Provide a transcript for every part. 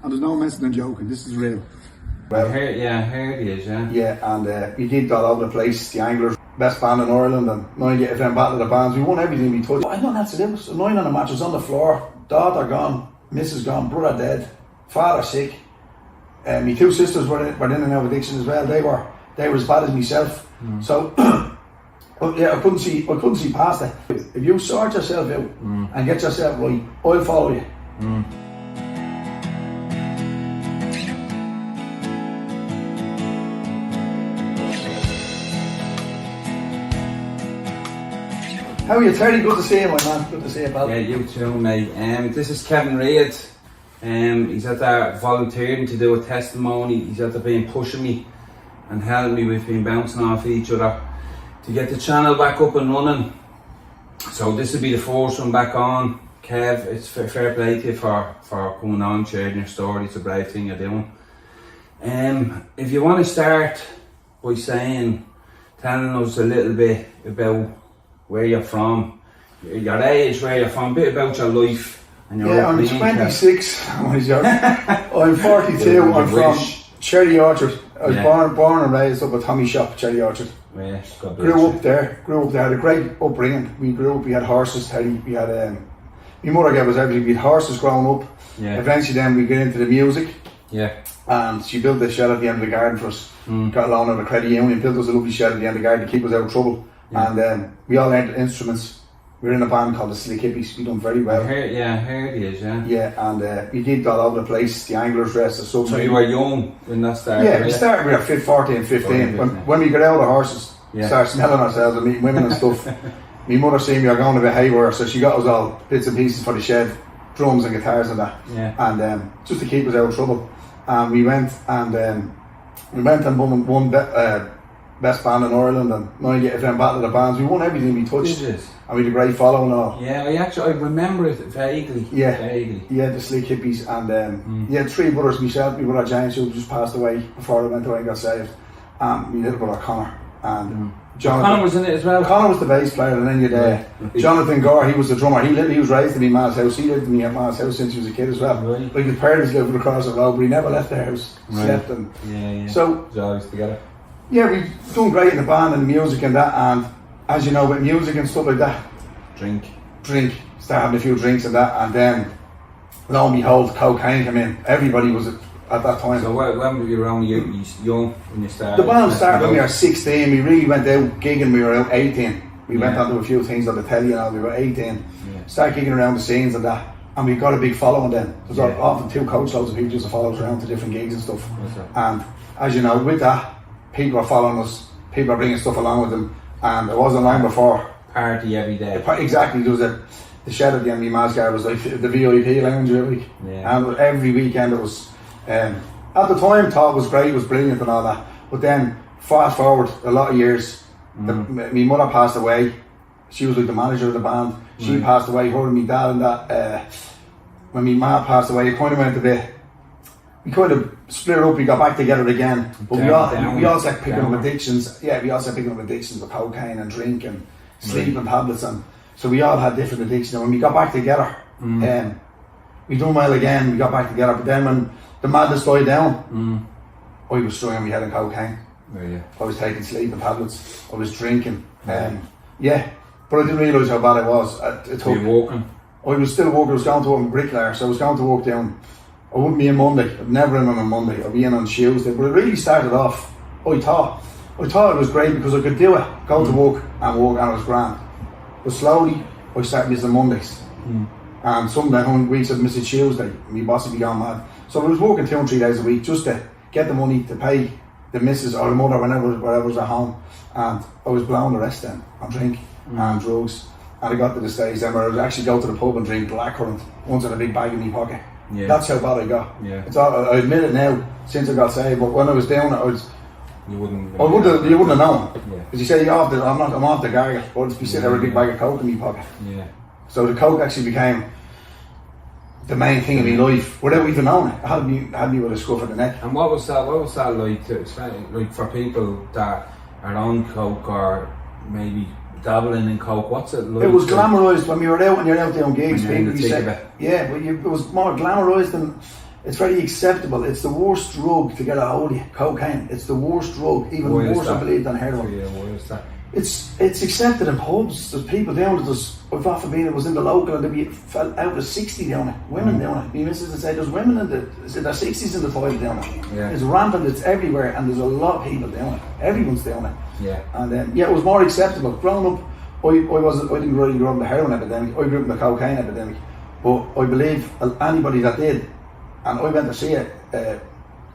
And there's no messing and joking, this is real. Well, I heard he is, yeah. Yeah, and we did all over the place. The Anglers, best band in Ireland, and 90 FM Battle of the Bands. We won everything we touched. I don't have to do. It was annoying on the match. It was on the floor. Daughter gone, missus gone, brother dead, father sick. My two sisters were in and out of addiction as well. They were as bad as myself. So yeah, I couldn't see past it. If you sort yourself out and get yourself right, I'll follow you. How are you, Terry? Good to see you, my man. Good to see you, pal. Yeah, you too, mate. This is Kevin Reid. He's at there volunteering to do a testimony. He's at there being pushing me and helping me. We've been bouncing off each other to get the channel back up and running. So this will be the first one back on. Kev, it's fair play to you for coming on, sharing your story. It's a brave thing you're doing. If you want to start by telling us a little bit about where you're from, your age, where you're from, a bit about your life and your I'm 26. I'm 42. I'm from Cherry Orchard. I was born and raised up at Tommy Shop, Cherry Orchard. Yeah, grew up there, had a great upbringing. We grew up, we had horses, we had, my mother gave us everything. We had horses growing up. Yeah. Eventually then we got into the music. Yeah. And she built this shed at the end of the garden for us. Got a loan of a credit union, built us a lovely shed at the end of the garden to keep us out of trouble. Yeah. And we all learned instruments. We were in a band called the Slick Hippies. We done very well. I heard he is, yeah. Yeah, and we did all over the place. The Anglers rest, the Submarine. So you were young when that started? Yeah, we started, we were 14, 15. When we got out of the horses, started smelling ourselves and meeting women and stuff. My mother seen we were going a bit haywire, so she got us all bits and pieces for the shed, drums and guitars and that. Yeah. And just to keep us out of trouble. And we went and won best band in Ireland and 90 FM Battle of the Bands. We won everything we touched. And we had a great following and all. Yeah, I remember it vaguely. Yeah, vaguely. Yeah, the Slick Hippies. And we had three brothers, myself, my brother James, who just passed away before I went away and got saved. And my little brother Connor. And Jonathan. Connor was in it as well? Connor was the bass player, and then you had Jonathan Gore, he was the drummer. He was raised in my ma's house. He lived in my ma's house since he was a kid as well. Right. Like his parents lived across the road, but he never left the house. Slept and so always together. Yeah, we done great in the band and music and that, and as you know, with music and stuff like that, drink, start having a few drinks and that, and then lo and behold, cocaine came in. Everybody was at that time. So when were you around young when you started? The band started when we were 16. We really went out gigging. We were out 18. We went on to a few things on the telly and all. We were 18. Started gigging around the scenes and that, and we got a big following then. There's often 2 coachloads of people just to follow us around to different gigs and stuff. And as you know, with that, people are following us. People are bringing stuff along with them, and it wasn't long before. Party every day. Exactly. There was the shed at the end of my Masgar was like the VIP lounge every week, and every weekend it was. At the time, thought it was great, it was brilliant and all that. But then, fast forward a lot of years, my mother passed away. She was like the manager of the band. She passed away. Her and my dad and that. When my ma passed away, it kind of went a bit. We kind of split up. We got back together again. But we all started picking up addictions. Yeah, we all started picking up addictions with cocaine and drink and sleeping tablets, and so we all had different addictions. And when we got back together, we done well again. We got back together, but then when the madness died down, I was throwing my head in cocaine. I was taking sleeping tablets. I was drinking. But I didn't realise how bad it was. Were you walking? I was still working. I was going to work in bricklayer, so I was going to work down. I wouldn't be in Monday. I'd never in on a Monday. I'd be in on Tuesday. But it really started off. I thought it was great because I could do it. Go to work, and it was grand. But slowly, I started missing Mondays. And some weeks I'd miss a Tuesday. My boss would be gone mad. So I was working 2 and 3 days a week just to get the money to pay the missus or the mother whenever I was at home. And I was blowing the rest then on drink and drugs. And I got to the stage then where I would actually go to the pub and drink blackcurrant once in a big bag in my pocket. That's how bad I got. It's all, I admit it now since I got saved, but when I was doing it, you wouldn't have known. Because you say I'm off the gargle, but I'd be sitting there with a big bag of coke in my pocket. So the coke actually became the main thing in my life without even knowing it. It had me with a scruff of the neck. And what was that like like for people that are on coke or maybe dabbling in coke? What's it like? It was glamorised when we were out and you're out doing gigs. People say, but it was more glamorised than it's very acceptable. It's the worst drug to get a hold of you, cocaine. It's the worst drug, even Why is worse I that? believe than heroin. Yeah, why is that? It's accepted in pubs. There's people down it. I've often been, it was in the local and there'd be fell out of 60 down it. Women down it. My missus would say there's women in their 60s in the toilet down it. Yeah. It's rampant, it's everywhere, and there's a lot of people down it. Everyone's down it. Yeah. And yeah, it was more acceptable. Growing up, I didn't really grow up in the heroin epidemic. I grew up in the cocaine epidemic. But I believe anybody that did, and I went to see a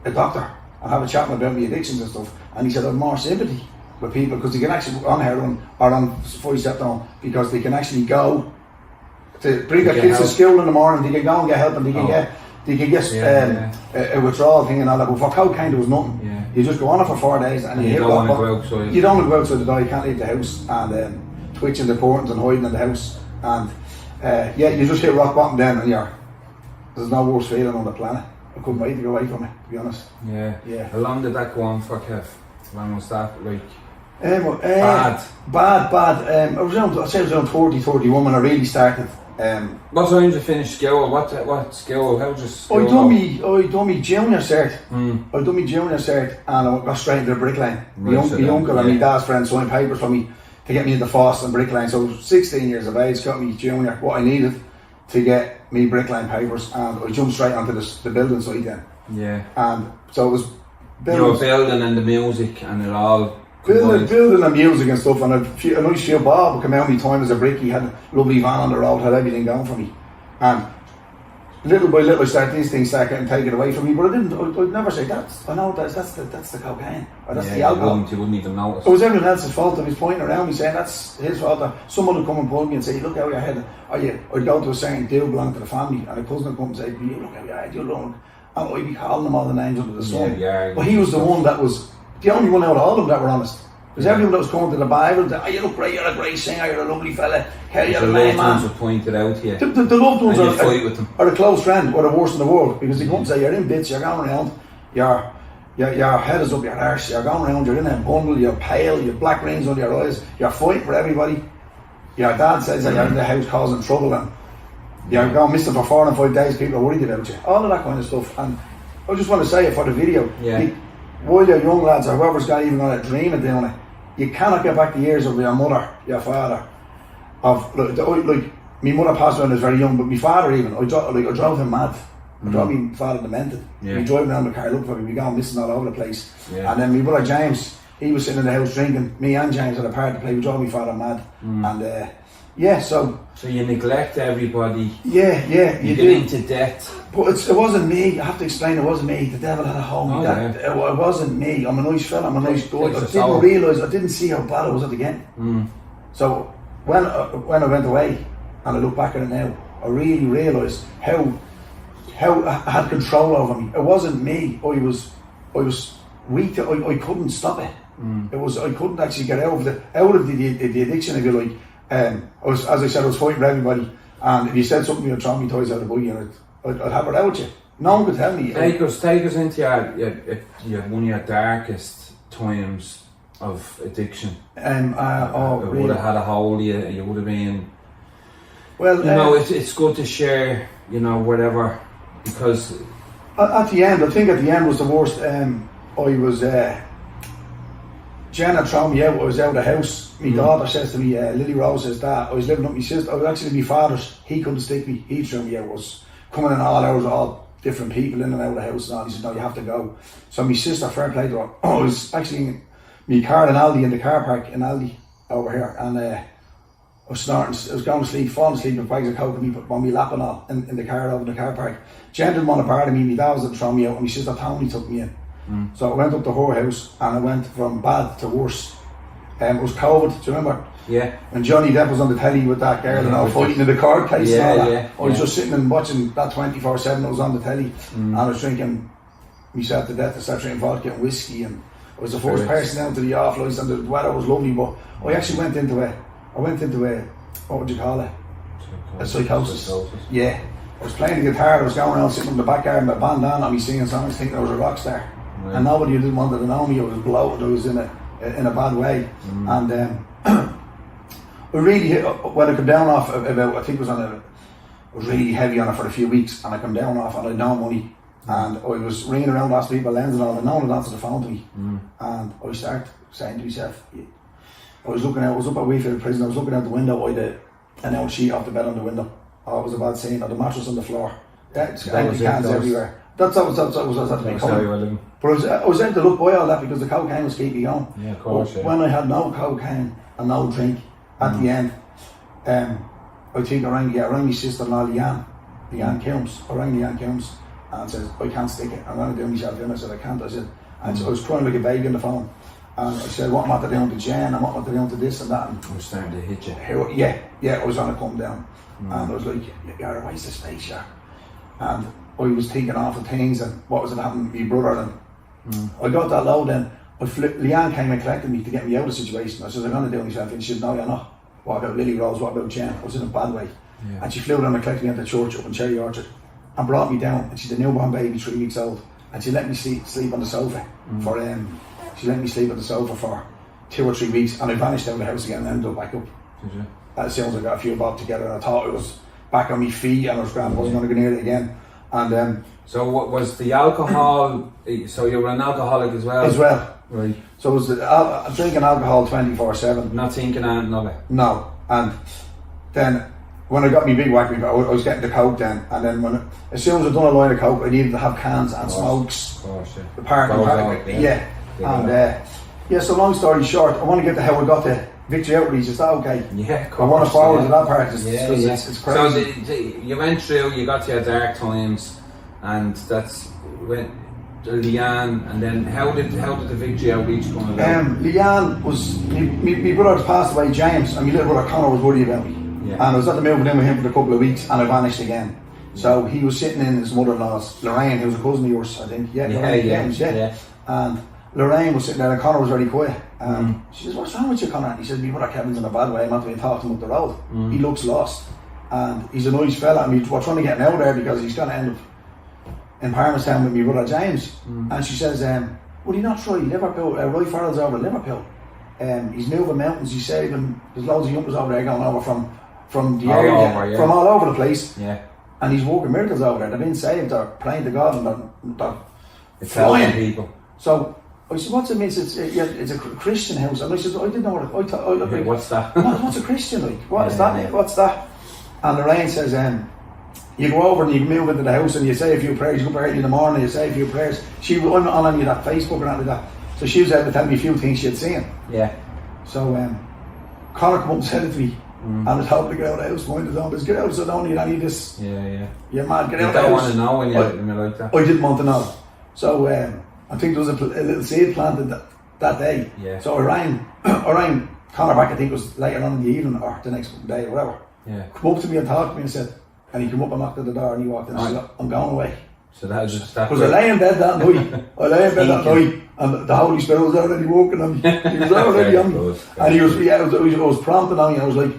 doctor and have a chat about my addictions and stuff, and he said I have more sympathy with people because they can actually on heroin or on Physetone because they can actually go to bring their kids to school in the morning. They can go and get help, and they can get a withdrawal thing and all that. But for cocaine, there was nothing. Yeah. You just go on it for 4 days, and You hit don't rock want to bottom. go outside. You don't want to go outside the door. You can't leave the house, and twitching the curtains and hiding in the house, and yeah, you just hit rock bottom then, and there's no worse feeling on the planet. I couldn't wait to go away from it, to be honest. Yeah. Yeah. How long did that go on for, Kev? How long was that? Like, Bad. I was around 30, 31 when I really started. what time did you finish school? What school? How did you school? I done me junior cert. I done me junior cert, and I got straight into the brick lane. My uncle and my dad's friend signed papers for me to get me into Foss and brick lane. So I was 16 years of age, got me junior, what I needed to get me brick lane papers, and I jumped straight onto the building site then. Yeah. And so it was You were building and the music and it all. Building and music and stuff, and a nice few Bob would come out me time as a brick. He had a lovely van on the road, had everything going for me, and little by little these things start getting taken away from me. But I'd never say that's the cocaine or that's the alcohol. You wouldn't even notice. It was everyone else's fault. I was pointing around me saying that's his fault. Or someone would come and pull me and say, "Look how your head." I'd go to a certain deal belonging to the family, and a cousin would come and say, "You look how your head, you look." And I'd be calling them all the names under the sun. But he was the one that was the only one out of all of them that were honest. Because everyone that was coming to the Bible, you look great, you're a great singer, you're a lovely fella, you're the a loved man. ones were pointed out here. The loved ones and you fight with them. are a close friend, or the worst in the world, because they come and say, you're in bits, you're going around, your head is up your arse, you're going around, you're in a bundle, you're pale, you have black rings under your eyes, you're fighting for everybody. Your dad says that you're in the house causing trouble, and you're going missing for 4 and 5 days, people are worried about you. All of that kind of stuff. And I just want to say it for the video. While you're young lads, or whoever's got even got a dream of doing it, you cannot get back the years of your mother, your father. Like my mother passed away when I was very young, but my father even, I drove him mad. I drove my father demented. We drove around the car looking for me, we got missing all over the place. And then my brother James, he was sitting in the house drinking. Me and James had a part to play, we drove my father mad. And so you neglect everybody. You get into debt. But it wasn't me. I have to explain. It wasn't me. The devil had a hold of me. It wasn't me. I'm a nice fella. I'm a nice guy. I didn't realise. I didn't see how bad it was at the end. So when I went away and I look back at it now, I really realised how I had control over me. It wasn't me. I was weak. I couldn't stop it. It was I couldn't actually get out of the addiction, if you like. As I said, I was fighting for everybody, and if you said something, you'd throw me toys out of the buggy, and I'd have it out with you. No one could tell me. Take us into your one of your darkest times of addiction. Really? Would have had a hold of you. You would have been. Well, it's good to share. Whatever, because at the end, I think at the end was the worst. I was. Jenna threw me out. I was out of the house. My daughter says to me, Lily Rose says that I was living up my sister. I was actually my father's. He couldn't stick me. He threw me out. I was coming in all hours, all different people in and out of the house and all. He said, no, you have to go. So my sister, fair play to her. I was actually in my car in Aldi, in the car park in Aldi over here, and I was snorting. I was going to sleep, falling asleep with bags of coke on me lap and all in the car over in the car park. Gentleman apart of me, my dad was at throw me out, and my sister Tony took me in. So I went up to her house and I went from bad to worse. It was COVID, do you remember? Yeah. And Johnny Depp was on the telly with that girl and all fighting in the court case and all that. I was just sitting and watching that 24/7 that was on the telly, and I was drinking myself to death. I started drinking vodka and whiskey, and I was the first person down to the off lights, and the weather was lovely, but I actually went into a what would you call it? A psychosis. Yeah. I was playing the guitar, I was going around sitting in the back garden with a bandana on me singing songs, thinking I was a rock star. Right. And nobody didn't want to know me. I was bloated, I was in a bad way. And I really, when I come down off about, I think it was I was really heavy on it for a few weeks, and I come down off and I had no money. And I was ringing around asking people lens and all, and no one would answer the phone to me. And I started saying to myself, I was up at Wheatfield Prison, I was looking out the window, I had an old sheet off the bed on the window. Oh, it was a bad scene, or the mattress on the floor. Empty cans everywhere. That's what was at the becoming. But I was able to look by all that because the cocaine was keeping me going. Yeah, of course. But when I had no cocaine and no drink at the end, I think I rang my sister-in-law Leanne Kilms. I rang Leanne Kilms and says, I can't stick it, I'm going to do myself in. I said, I can't. I said, and I was crying like a baby on the phone. And I said, what am I doing to Jen, and what am I doing to this and that. And I was starting to hit you. Yeah, I was on a come down. And I was like, you're a waste of space, yeah. And I was thinking awful things and what was going to happen to my brother. And I got that low then. Leanne came and collected me to get me out of the situation. I said, I'm going to do myself. And she said, no, you're not. What about Lily Rose? What about Jen? I was in a bad way. Yeah. And she flew down and collected me at the church up in Cherry Orchard and brought me down. And she's a newborn baby, 3 weeks old. And she let me sleep on the sofa for she let me sleep on the sofa for 2 or 3 weeks. And I vanished out of the house again and ended up back up. Did you? As soon as I got a few bob together, and I thought I was back on my feet and I was grand, I wasn't going to go near it again. And so what was the alcohol? So you were an alcoholic as well? As well. Right. So it was drinking alcohol 24/7. Not thinking anything of it? No. And then when I got my big whack, I was getting the coke then. And then as soon as I'd done a line of coke, I needed to have cans and smokes. Of course, yeah. The park. Yeah. So long story short, I want to get to how I got to Victory Outreach. Is that okay? Yeah, of course. I want to forward to that part. It's crazy. So you went through, you got to your dark times, and that's when Leanne, and then how did the Victory Outreach come about? Leanne was, my brother had passed away, James, and my little brother Connor was worried about me. Yeah. And I was at the moving in with him for a couple of weeks, and I vanished again. So he was sitting in his mother-in-law's, Lorraine, who was a cousin of yours, I think. Yeah. And Lorraine was sitting there, and Connor was very quiet. She says, what's wrong with you, Connor? And he says, my brother Kevin's in a bad way, I'm not going to talk to him up the road. He looks lost. And he's a nice fella, and we're trying to get him out there because he's going to end up in Parmastown with my brother James. And she says, would he not try Liverpool? Roy Farrell's over Liverpool. He's moving mountains, he's saving, there's loads of youngsters over there going over from the area, from all over the place. Yeah. And he's working miracles over there. They've been saved, they're praying to God, and they're flying people. So I said, what's it mean? It's a Christian house. And I said, I didn't know what I thought. Like, what's that? What's a Christian like? What is that? Yeah. What's that? And Lorraine says, you go over and you move into the house and you say a few prayers. You go early in the morning, you say a few prayers. She was on any of that Facebook or anything like that. So she was able to tell me a few things she had seen. Yeah. So Connor came up and said it to me. And I told him to get out of the house, mind his own business. Get out, so don't need any of this. Yeah. You're mad, get out of the house. You don't want to know when you're like that. I didn't want to know. So I think there was a little seed planted that day. Yeah. So I rang Connor back, I think it was later on in the evening or the next day or whatever. Yeah. Come up to me and talked to me and said, and he came up and knocked at the door and he walked in and said, I'm going away. So that was just that. Because I lay in bed that night. And the Holy Spirit was already working on me. He was already on me. And he was prompting on me. I was like,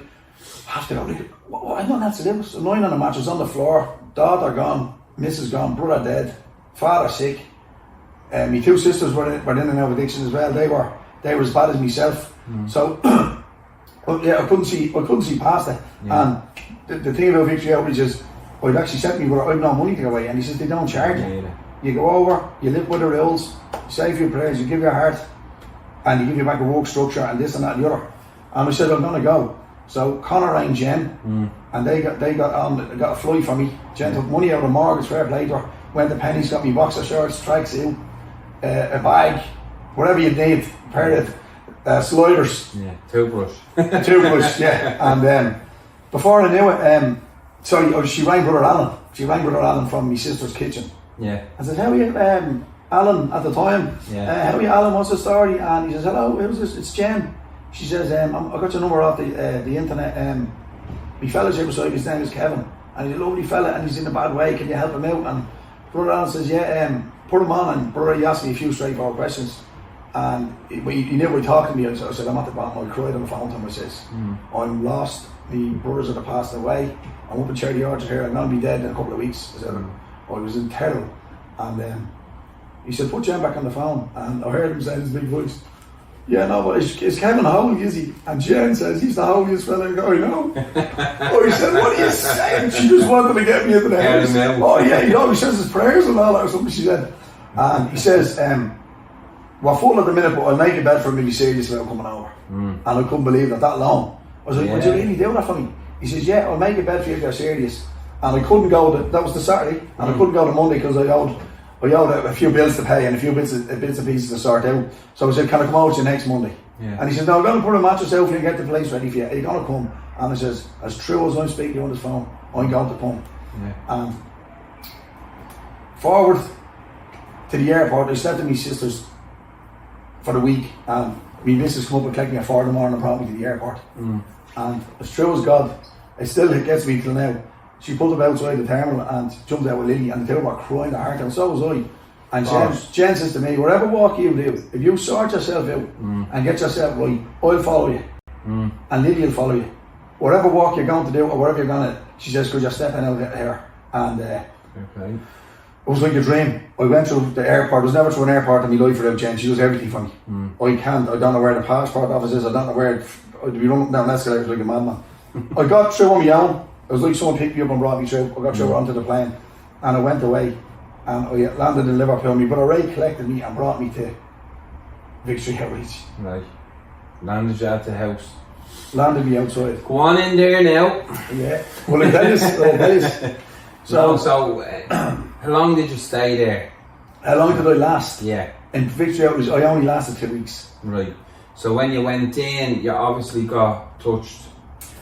I have to go. I don't have to do this. Lying on the mattress on the floor, daughter gone, missus gone, brother dead, father sick. My 2 sisters were in and out of addiction as well. They were as bad as myself. So I couldn't see past it. Yeah. And the thing about Victory Outreach is, I'd actually said to me, I've no money to go away, and he says they don't charge you. Yeah. You go over, you live by the rules, you say a few prayers, you give your heart, and you give you back a work structure and this and that and the other. And I said, I'm gonna go. So Connor rang Jen, and they got a flight for me. Jen took money out of the mortgage, fair play to her. Went to Penny's, got me boxer shorts, tracksuit, a bag, whatever you need, a pair of sliders. Yeah, toothbrush. Yeah. And before I knew it, she rang Brother Alan. She rang Brother Alan from my sister's kitchen. Yeah. I said, how are you, Alan, at the time? Yeah. How are you, Alan? What's the story? And he says, hello, who's this? It's Jen. She says, I got your number off the internet. My fella's here beside me, his name is Kevin. And he's a lovely fella and he's in a bad way. Can you help him out? And Brother Alan says, yeah, put him on. And Brother, he asked me a few straightforward questions. And he never would talk to me. So I said, I'm at the bottom. I cried on the phone to him. I says, I'm lost. My brothers are passed away. I'm up in Cherry Orchard here. I'm going to be dead in a couple of weeks. I said, I was in terror. And he said, put Jen back on the phone. And I heard him say in his big voice, yeah, no, but is Kevin holy, is he? And Jen says, he's the holiest fella I know. I said, what are you saying? She just wanted to get me into the house. Oh yeah, he always says his prayers and all that or something, she said. And he says, we're full at the minute, but I'll make a bed for him if he's serious about coming over. And I couldn't believe that long. I was like, would you really do that for me? He says, yeah, I'll make a bed for you if you're serious. And I couldn't go, that was the Saturday, and I couldn't go to Monday because I owed a few bills to pay and a few bits and pieces to sort out. So I said, can I come over to you next Monday? Yeah. And he said, no, I'm going to put a mattress out for you and get the place ready for you. Are you going to come? And I says, as true as I'm speaking to you on this phone, I'm going to come. Yeah. And forward to the airport, I said to my sisters for the week, and my missus come up and collect me at 4 in the morning and brought me to the airport. And as true as God, it still gets me till now. She pulled up outside the terminal and jumped out with Lily, and the two were crying their heart out, so was I. And Jen says to me, whatever walk you do, if you sort yourself out and get yourself right, I'll follow you. And Lily will follow you. Whatever walk you're going to do or whatever you're going to, she says, because you're stepping out here. And it was like a dream. I went through the airport. I was never through an airport in my life without Jen. She does everything for me. I don't know where the passport office is. I don't know where I'd be running down that escalator like a madman. I got through on my own. It was like someone picked me up and brought me through. I got through onto the plane and I went away and I landed in Liverpool. My brother Ray collected me and brought me to Victory Outreach. Right. Landed you at the house. Landed me outside. Go on in there now. Yeah. Well, it is. So, how long did you stay there? How long did I last? Yeah. In Victory Outreach, I only lasted 2 weeks. Right. So when you went in, you obviously got touched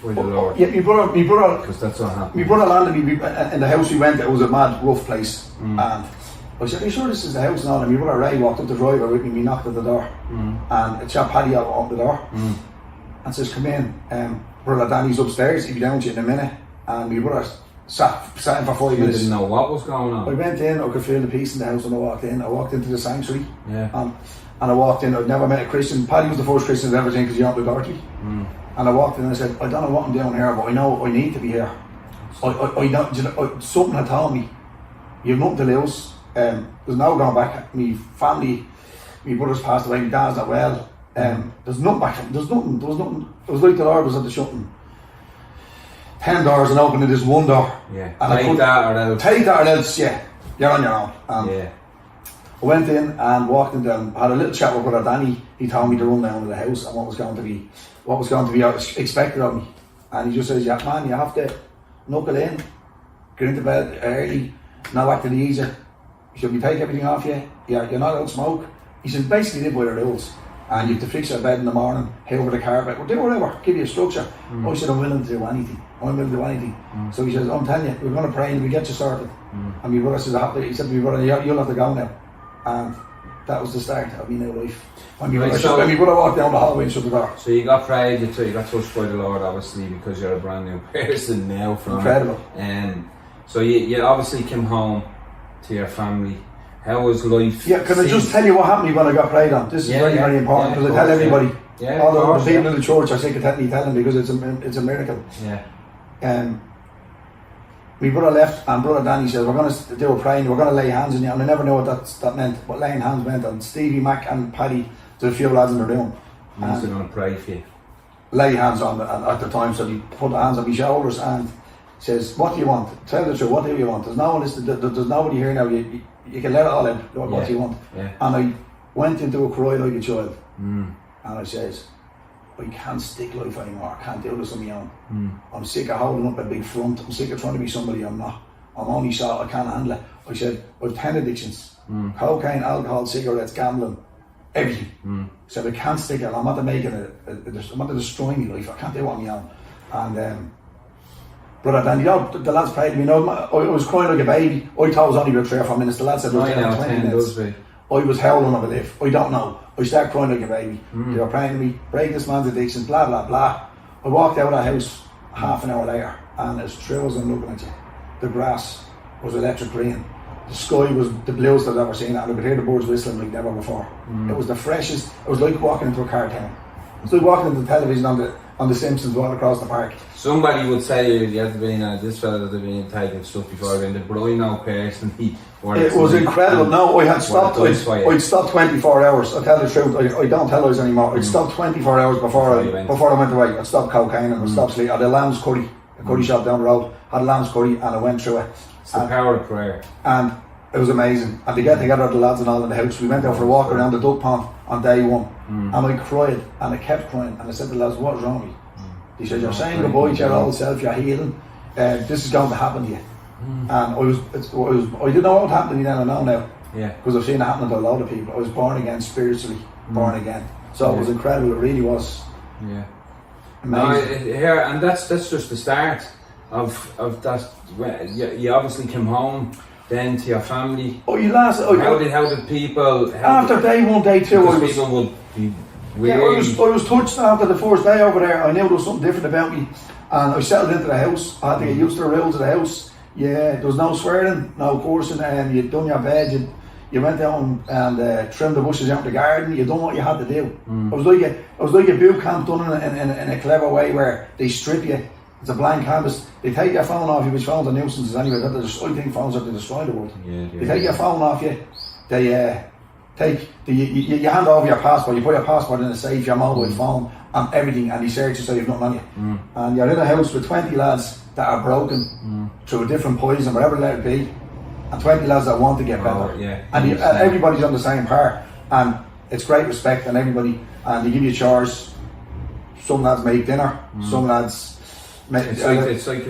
by the Lord. Yeah, my brother, because that's what happened. My brother landed me in the house we went. It was a mad, rough place, and I said, "Are you sure this is the house?" And all. And my brother Ray walked up the driveway with me. We knocked at the door, and a chap Paddy opened the door and says, "Come in, brother Danny's upstairs. He'll be down to you in a minute." And my brother sat in for 5 minutes. Didn't know what was going on. I went in. I could feel the peace in the house, and I walked in. I walked into the sanctuary. Yeah. And I walked in. I'd never met a Christian. Paddy was the first Christian I'd ever seen because he owned the Dorothy. And I walked in and I said, I don't know what I'm doing here, but I know I need to be here. I know, something had told me, you've nothing to lose. There's no going back. My family, my brother's passed away, my dad's not well. There's nothing back. There was nothing. It was like the Lord was at the shutting 10 doors and opening this one door. Yeah. And take that or else. Take that or else, yeah. You're on your own. Yeah. I went in and walked in and had a little chat with brother Danny. He told me to run down to the house and what was going to be expected of me. And he just says, yeah man, you have to knuckle in, get into bed early, not act any easier. He said, we take everything off you, you're not allowed to smoke. He said, basically live by the rules. And you have to fix your bed in the morning, hay over the carpet, or do whatever, give you a structure. I said, I'm willing to do anything. So he says, I'm telling you, we're going to pray and we get you sorted. And my brother says, he said to my brother, you'll have to go now. And that was the start of my new life. When my brother walked down the hallway and shut the door. So you got prayed, you got touched by the Lord, obviously, because you're a brand new person now. Incredible. So you obviously came home to your family. How was life? Yeah, can I just tell you what happened when I got prayed on? This is very important because I tell everybody. Yeah, all the people in the church are sick of telling them because it's a miracle. Yeah. My brother left and brother Danny said, we're going to do a praying, we're going to lay hands on you. And I never knew what that meant, what laying hands meant. And Stevie, Mac and Paddy, there's a few lads in the room. And they're going to pray for you. Lay hands on at the time, so he put the hands on my shoulders and says, what do you want? Tell the truth, what do you want? There's no one listening, there's nobody here now, you can let it all out, Lord, what do you want? Yeah. And I went into a cry like a child. And I says, I can't stick life anymore, I can't do this on my own. I'm sick of holding up a big front, I'm sick of trying to be somebody I'm not. I'm only short, I can't handle it. I said, I've 10 addictions. Cocaine, alcohol, cigarettes, gambling, everything. I said, I can't stick it, I'm not making it, I'm not destroying my life, I can't do it on my own. And brother Dan, the lads prayed to me, I was crying like a baby. I thought it was only about 3 or 4 minutes, the lads said it was 20 minutes. I was howling of a lift, I don't know. I started crying like a baby. They were praying to me, break this man's addiction, blah blah blah. I walked out of the house half an hour later, and as true as I'm looking at you, the grass was electric green. The sky was the bluest I've ever seen, and I could hear the birds whistling like never before. It was the freshest, it was like walking into a car town. It was like walking into the television on on The Simpsons walking across the park. Somebody would say you had to be this fella that had been taking stuff before in the but I know personally. It was incredible. No, I had stopped. I'd stopped 24 hours. I tell the truth. I don't tell lies anymore. I'd stopped 24 hours before I went away. I'd stopped cocaine and I'd stopped sleep. I had a lamb's curry, a curry shop down the road. Had a lamb's curry and I went through it. It's the power of prayer. And it was amazing. And to get together with the lads and all in the house, we went out for a walk around the duck pond on day one. And I cried and I kept crying. And I said to the lads, "What's wrong with you?" He said, "You're saying goodbye to your old self. You're healing. This is going to happen to you." And I didn't know what would happen to me then. I know now. Yeah. Because I've seen it happen to a lot of people. I was born again spiritually, born again. So it was incredible. It really was. Yeah. Amazing. No, and that's just the start of that. You obviously came home then to your family. How did people after day one, day two? People would be weird. Yeah, I was touched after the first day over there. I knew there was something different about me, and I settled into the house. I had to get used to the rules of the house. Yeah, there was no swearing, no cursing, and you'd done your bed, you went down and trimmed the bushes out in the garden, you done what you had to do. It was like a boot camp done in a clever way where they strip you. It's a blank canvas. They take your phone off you, which phones are nuisances anyway. I think phones are to destroy the world. They take your phone off you, they you hand over your passport, you put your passport in a safe, your mobile phone, and everything, and they search you so you've nothing on you. And you're in a house with 20 lads that are broken through a different poison, whatever let it be, and 20 lads that want to get better. And everybody's on the same par, and it's great respect, and everybody, and they give you chores. Some lads make dinner, some lads make. It's like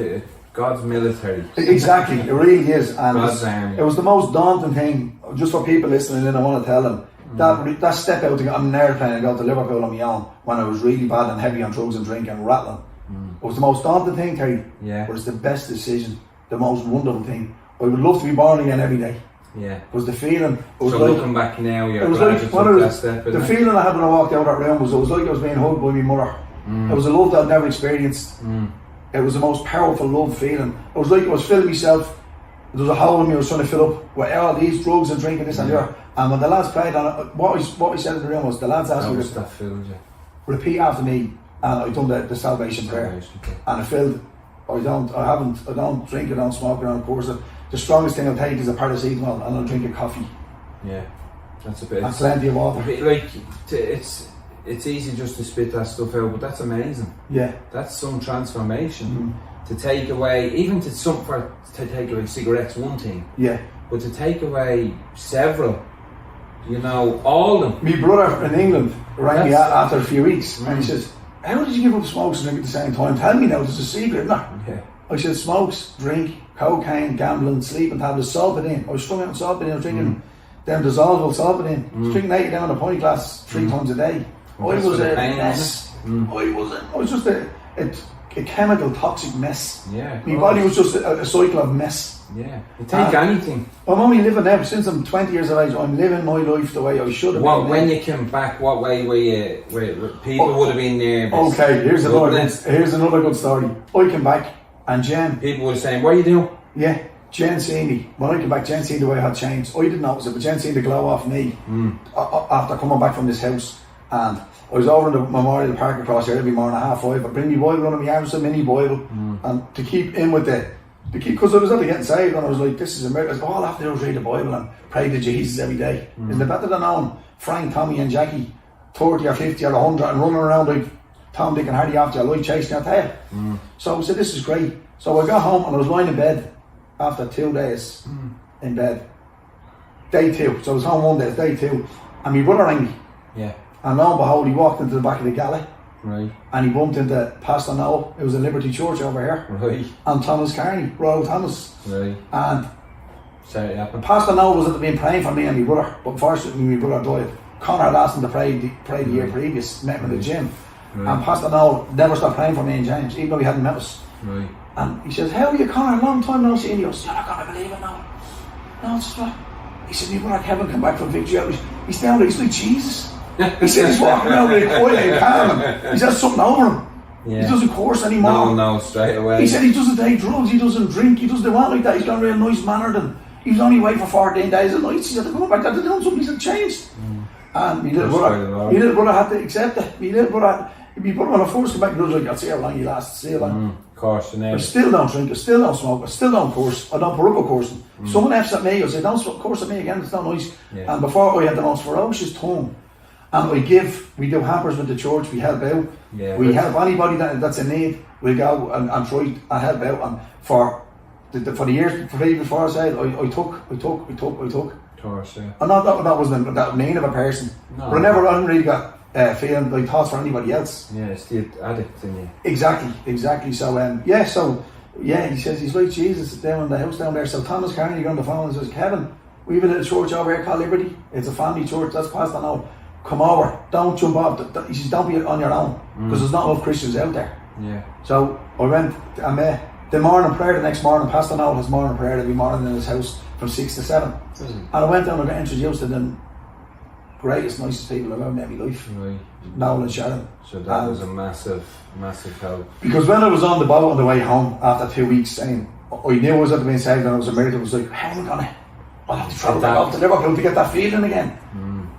God's military. Exactly, it really is, and God's army. It was the most daunting thing. Just for people listening in, I want to tell them that step out to get on an airplane and go to Liverpool on my own when I was really bad and heavy on drugs and drink and rattling. It was the most daunting thing, Terry. But it's the best decision, the most wonderful thing. I would love to be born again every day. It was the feeling. It was so like, looking back now, it was like the feeling I had when I walked out of that room was it was like I was being hugged by my mother. It was a love that I'd never experienced. It was the most powerful love feeling. It was like I was filling myself. There was a hole in me I was trying to fill up with all these drugs and drinking this and that. And when the lads played on it, what I said in the room was the lads asked me to repeat after me, and I done the salvation prayer. And I filled. I don't drink, I don't smoke, I don't course. The strongest thing I'll take is a paracetamol, and I'll drink a coffee. Yeah, that's a bit. And plenty of water. It's easy just to spit that stuff out, but that's amazing. Yeah, that's some transformation. To take away, even to take away cigarettes, one thing. Yeah, but to take away several, all of them. My brother in England rang me after a few weeks, and he says, "How did you give up smokes and drink at the same time? Tell me now, there's a secret, isn't there?" Yeah. I said, "Smokes, drink, cocaine, gambling, sleeping tablets, Solpadeine." I was strung out on Solpadeine, I was drinking them dissolvable Solpadeine. I was drinking 80 down a pint glass 3 times a day. I was a mess. I was just a chemical toxic mess. Yeah. My body was just a cycle of mess. Yeah. You take anything. I'm only living now, since I'm 20 years of age, I'm living my life the way I should have. When you came back, what way were you? People would have been there. Okay, here's another good story. I came back and Jen. People were saying, "What are you doing?" Yeah. Jen seen me. When I came back, Jen seen the way I had changed. I didn't notice it, but Jen seen the glow off me after coming back from this house. And I was over in the Memorial Park across here every morning at 5:30. I bring my Bible under my arms, a mini Bible, and to keep in with because I was only getting saved, and I was like, "This is a miracle." All I have to do is read the Bible and pray to Jesus every day. Isn't it better than knowing Frank, Tommy, and Jackie 30 or 50 or 100 and running around like Tom, Dick, and Harry after your life chasing your tail? So I said, "This is great." So I got home and I was lying in bed after 2 days in bed. Day 2. So I was home one day, day 2, and my brother rang me. Yeah. And lo and behold, he walked into the back of the galley. Right. And he bumped into Pastor Noel, who was in Liberty Church over here. Right. And Thomas Carney, Royal Thomas. Right. And Pastor Noel was at the being praying for me and my brother, but unfortunately my brother died. Connor had asked him to pray the year previous, met him in the gym. Right. And Pastor Noel never stopped praying for me and James, even though he hadn't met us. Right. And he says, "How are you, Connor? A long time no see." And he goes, "You're not going to believe it now." No, it's what? He said, "My brother Kevin come back from victory. He's down there, he's like Jesus." He said he's walking around really quiet and calm. He's got something over him. Yeah. He doesn't course anymore. No, straight away. He said he doesn't take drugs, he doesn't drink, he doesn't want like that. He's got a real nice mannered, and he was only away for 14 days and nights. He said, "They're coming back, they're doing something." He said, "Changed." And my little brother had to accept it. My little brother, If you put him on a first come back, he was like, I'll see how long you last, see how long. Of course, you know. I still don't drink, I still don't smoke, I still don't curse, I don't put up a cursing. Someone F's at me, I say, don't curse at me again, it's not nice. Yeah. And before I had the most ferocious tongue, and we do hampers with the church, we help out, Yeah, we help anybody that's in need, we go and try and help out. And for the years before I said, I took. Of course, yeah. And not that wasn't that mean of a person, No. but I never really got feeling like thoughts for anybody else. Yeah, it's the addict in you. Exactly. So he says he's like Jesus down in the house down there. So Thomas Carney got on the phone and says, Kevin, we have a little church over here called Liberty. It's a family church. That's past the now. Come over. Don't jump off. He says, don't be on your own because there's not enough Christians out there. Yeah. So I went and the morning prayer the next morning. Pastor Noel has morning prayer every morning in his house from 6 to 7. And I went down and got introduced to them greatest, nicest people I've ever met in my life. Right. Noel and Sharon. So that was a massive help. Because when I was on the boat on the way home after 2 weeks saying, I knew I was at the being saved and I was a miracle, I was like, how am I gonna? I'll have to travel back up to Liverpool to get that feeling again.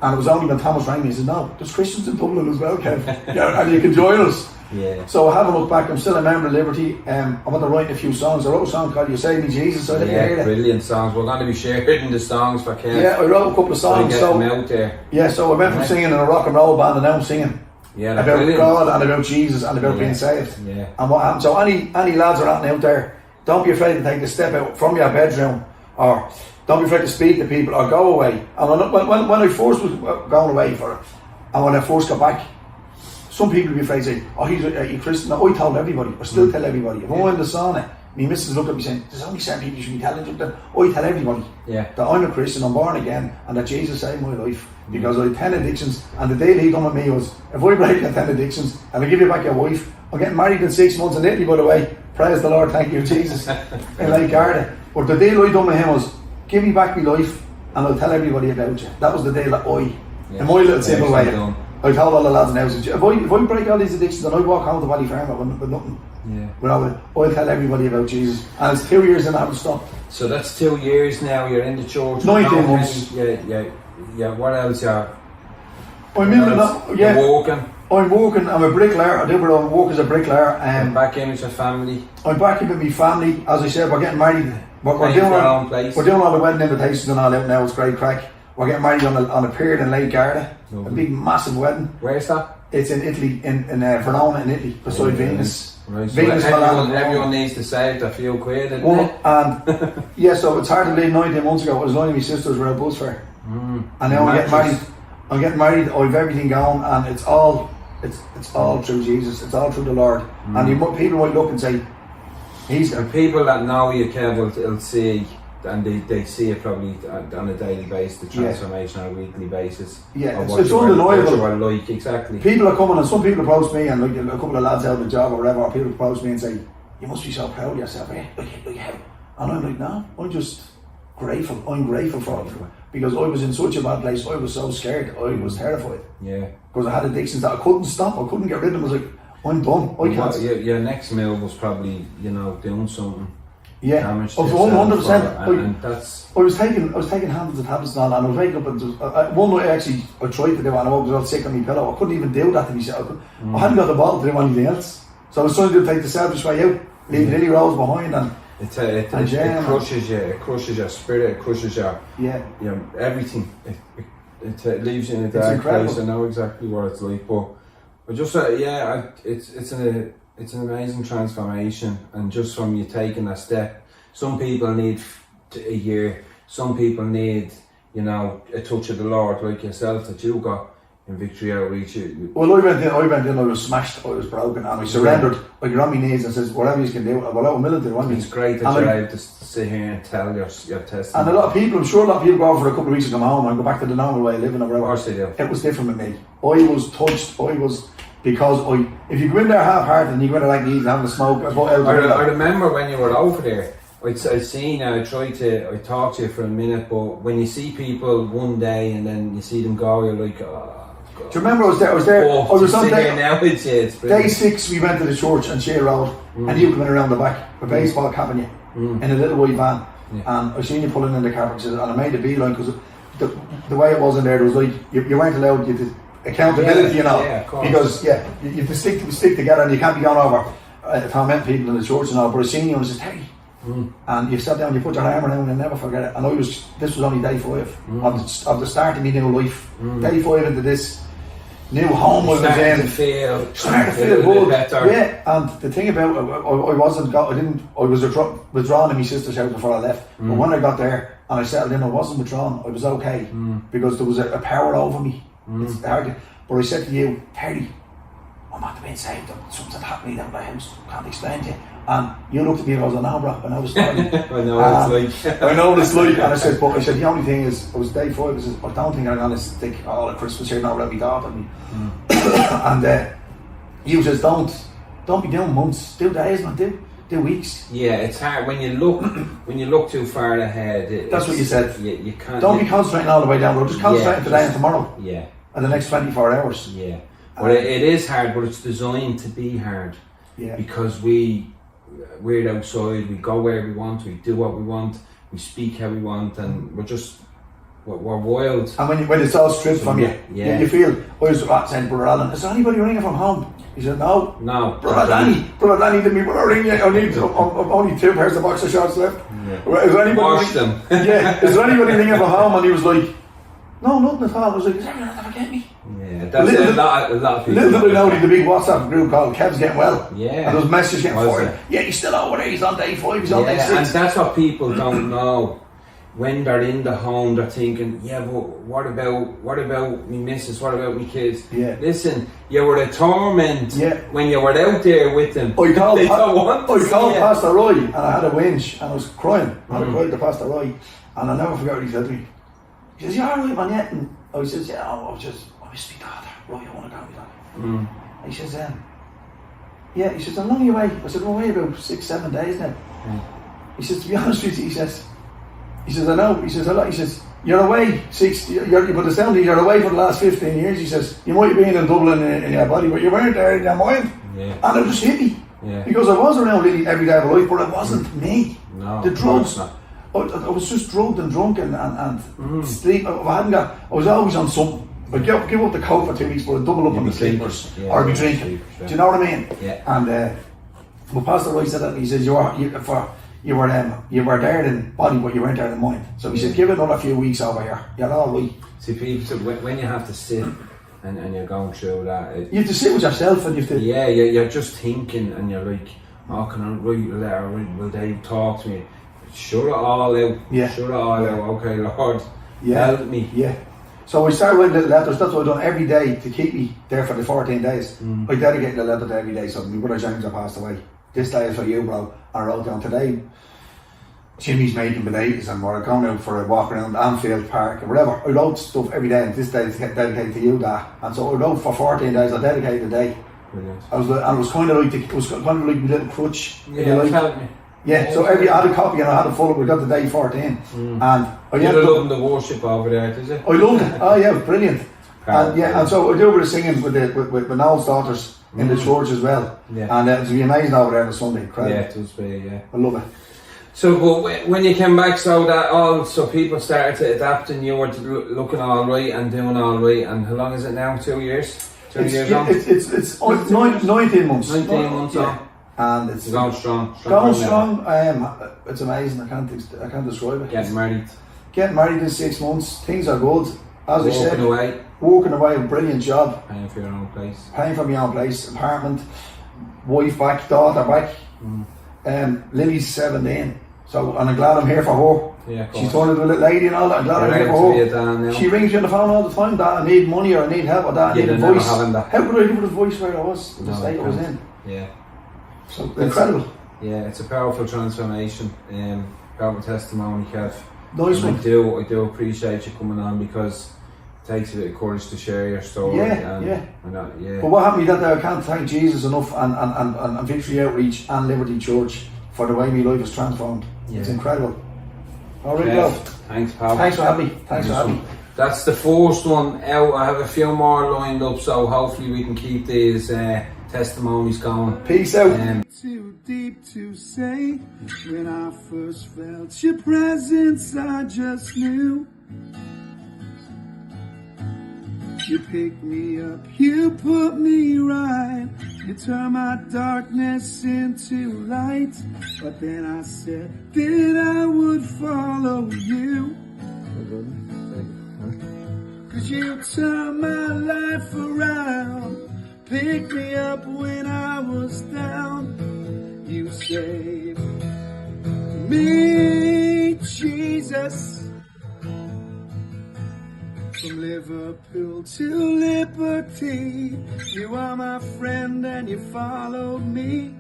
And it was only when Thomas rang me, he said, no, there's Christians in Dublin as well, Kev. Yeah, and you can join us. Yeah. So I haven't looked back, I'm still a member of Liberty. I'm going to write a few songs. I wrote a song called You Save Me Jesus, so I let you hear it. Brilliant songs. We're going to be sharing the songs for Kev. Yeah, I wrote a couple of songs. Get them out there. Yeah, so I went from singing in a rock and roll band and now I'm singing about brilliant. God and about Jesus and about being saved. Yeah. And what happened. So any lads are out there, don't be afraid to take the step out from your bedroom, or don't be afraid to speak to people, or go away. And when I first was going away for it, and when I first got back, some people would be afraid to say, oh, he's a Christian. No, I told everybody, I still tell everybody. If I'm in the sauna, my missus looked at me saying, there's only certain people you should be telling something. I tell everybody that I'm a Christian, I'm born again, and that Jesus saved my life. Because I had 10 addictions, and the deal he done with me was, if I break the 10 addictions, and I give you back your wife, I'm getting married in 6 months in Italy, by the way. Praise the Lord, thank you, Jesus. In Lake Garda. But the deal I done with him was, give me back my life, and I'll tell everybody about you. That was the deal that in my little simple way, I told all the lads in the house, if I break all these addictions and I walk home to Valley Farm with nothing, I'll tell everybody about Jesus. And it's 2 years and I haven't stopped. So that's 2 years now, you're in the church. 19 months. Yeah, what else are I'm in it. Yeah. You're working? I'm working, I'm a bricklayer, I do work as a bricklayer. You're back in with your family? I'm back in with my family. As I said, we're getting married. We're doing all the wedding invitations and all out now, it's great crack. We're getting married on a pier in Lake Garda. A big massive wedding. Where's that? It's in Italy, in Verona in Italy, beside Venus. Right, so Venus, everyone needs to save a few quid, isn't it? And yeah, so it's hard to believe 19 months ago, it was only my sisters were at bus fair. And now I'm getting married, I have everything going, and it's all through Jesus, it's all through the Lord. And people might look and say, and people that know you, Kev, will see, and they see it probably on a daily basis, the transformation on a weekly basis. Yeah, it's undeniable. Like, exactly. People are coming, and some people approach me, and like a couple of lads out of the job or whatever, or people approach me and say, you must be so proud of yourself, eh? Like how? And I'm like, no, I'm just grateful. I'm grateful for it. Because I was in such a bad place, I was so scared, I was terrified. Yeah. Because I had addictions that I couldn't stop, I couldn't get rid of them. I was like, I'm done. I can't. Your next meal was probably, doing something. Yeah, damage of 100%. I was taking handles of tablets and all, and I was waking up and one night I tried to do it, and I was all sick on my pillow. I couldn't even do that to myself. I hadn't got the bottle to do anything else, so I was trying to take the selfish way out, leave Lily Rose behind, and it crushes you. It crushes your spirit. It crushes your everything. It leaves you in a dark place. I know exactly what it's like, but just it's an amazing transformation, and just from you taking that step, some people need a year, some people need, a touch of the Lord, like yourself, that you got in Victory Outreach. Well, I went in, I was smashed, I was broken, and I surrendered. I got on my knees and says, whatever you can do, well, I'm willing to do. It's great that you're able to sit here and tell your testimony. And I'm sure a lot of people go over for a couple of weeks and come home and go back to the normal way of living or whatever. Of course they do. It was different with me. I was touched, because if you go in there half-hearted and you go in there like these and having a smoke, I remember when you were over there, I talked to you for a minute, but when you see people one day and then you see them go, you're like, oh, God. Do you remember I was there? I was on day 6, we went to the church on Shea Road, and you coming around the back, a baseball cap on you, in a little white van, and I seen you pulling in the car, and I made a beeline, because the way it was in there was like, you weren't allowed, accountability, you know. Yeah, of course. Because you have to stick together, and you can't be going over tormenting people in the church and all. But I seen you and I said, hey. And you sat down, you put your arm around, and never forget it. And this was only day 5 of the start of my new life. Day 5 into this new home was starting to feel good. Better. Yeah, and the thing about it, I was withdrawn in my sister's house before I left. But when I got there and I settled in, I wasn't withdrawn. I was okay because there was a power over me. It's hard, but I said to you, Terry, I'm not being saved. Something happened down my house. Can't explain to you. And you looked at me and I was like, no, bro, I know the story. I know what it's like. I know what it's like. And I said, the only thing is, it was day 5. I said, I don't think I'm going to stick all of Christmas here now around my daughter. And you says, don't be doing months, do days, man, do weeks. Yeah, it's hard when you look too far ahead. That's what you said. You can't. Don't be concentrating all the way down the road. Just concentrate today and tomorrow. Yeah. And the next 24 hours. Yeah. But it is hard, but it's designed to be hard. Yeah. Because we're outside, we go where we want, we do what we want, we speak how we want, and we're wild. And when it's all stripped from you, you feel, I was saying, Brother Alan, is there anybody ringing from home? He said, no. Brother Danny, did me brother ring you? I need only 2 pairs of boxer shorts left. Yeah. Is there anybody wash them. Yeah, is there anybody ringing from home? And he was like, no, nothing at all. I was like, is anyone ever get me? Yeah, that's a lot of people. Little did I know, the big WhatsApp group called Kev's Getting Well. Yeah. And those messages getting forward. Yeah, he's still over there, he's on day 5, he's on day 6. And that's what people don't know. When they're in the home, they're thinking, yeah, but what about me missus? What about me kids? Yeah. Listen, you were a torment when you were out there with them. I called Pastor Pastor Roy and I had a whinge and I was crying. And I cried to Pastor Roy and I'll never forget what he said to me. He says, you alright, man, yet? And I says, yeah, I miss my daughter. Roy, I want to go with that. He says, yeah. He says, how long are you away? I said, well, away about 6-7 days now. He says, to be honest with you, he says, I know. He says, a lot. He says, you're away but the sound you're away for the last 15 years. He says, you might have been in Dublin in your body, but you weren't there in your mind. Yeah. And it just hit me. Yeah. Because I was around Lily every day of my life, but it wasn't me. No, the drugs. I was just drugged and drunk and sleep. I was always on something. I'd give up the coke for 2 weeks, but I'd double up on the sleepers or be drinking. Do you know what I mean? Yeah. And but Pastor Roy said that. He says, you were there in body, but you weren't there in mind. So he said, give it another few weeks over here. You're all right. See, people, when you have to sit and you're going through that, you have to sit with yourself and you have to. Yeah, you're just thinking, and you're like, oh, can I write a letter? Will they talk to me? Shut it all out. Yeah. Shut it all out. Okay, Lord, help me. Yeah. So I started writing little letters. That's what I've done every day to keep me there for the 14 days. I dedicated a letter to every day. So my brother James had passed away. This day is for you, bro. And I wrote down today, Jimmy's making potatoes and we're going out for a walk around Anfield Park or whatever. I wrote stuff every day and this day is dedicated to you, Dad. And so I wrote for 14 days. I dedicated a day. Brilliant. It was kind of like my little crutch. Yeah, help me. Yeah, so I had a copy and I had it full up. We got the day 14. And I loved the worship over there, did you? I loved it. Oh yeah, it was brilliant. And so I do a bit of singing with Noel's daughters in the church as well. Yeah. And it was amazing over there on Sunday. Incredible. Yeah, it does be, yeah. I love it. So, but when you came back, so people started to adapt and you were looking all right and doing all right. And how long is it now? 2 years? 2 years on? It's 19 months. 19 months on. And it's going strong. Going strong. It's amazing. I can't describe it. Getting married in 6 months. Things are good. As I said, walking away, a brilliant job. Paying for your own place. Paying for my own place, apartment, wife back, daughter back. Lily's 17. So, and I'm glad I'm here for her. Yeah, she's turned into a little lady and all that. I'm glad I'm here for her. She rings you on the phone all the time, Dad, I need money or I need help or Dad, I need a voice. How could I give her the voice where I was, the state I was in? Yeah. So, incredible. Yeah, it's a powerful transformation. Powerful testimony, Kev. Nice one. I do appreciate you coming on because it takes a bit of courage to share your story. Yeah. But what happened that I can't thank Jesus enough and Victory Outreach and Liberty Church for the way my life was transformed. Yeah. It's incredible. Alright, love. Thanks, pal. Thanks for having me. That's the first one out. I have a few more lined up, so hopefully we can keep these testimonies going. Peace out. Too deep to say. When I first felt your presence, I just knew You picked me up, you put me right. You turned my darkness into light. But then I said that I would follow you. 'Cause you turned my life around. Picked me up when I was down. You saved me, Jesus. From Liverpool to Liberty, you are my friend and you followed me.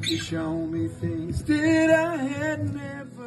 You showed me things that I had never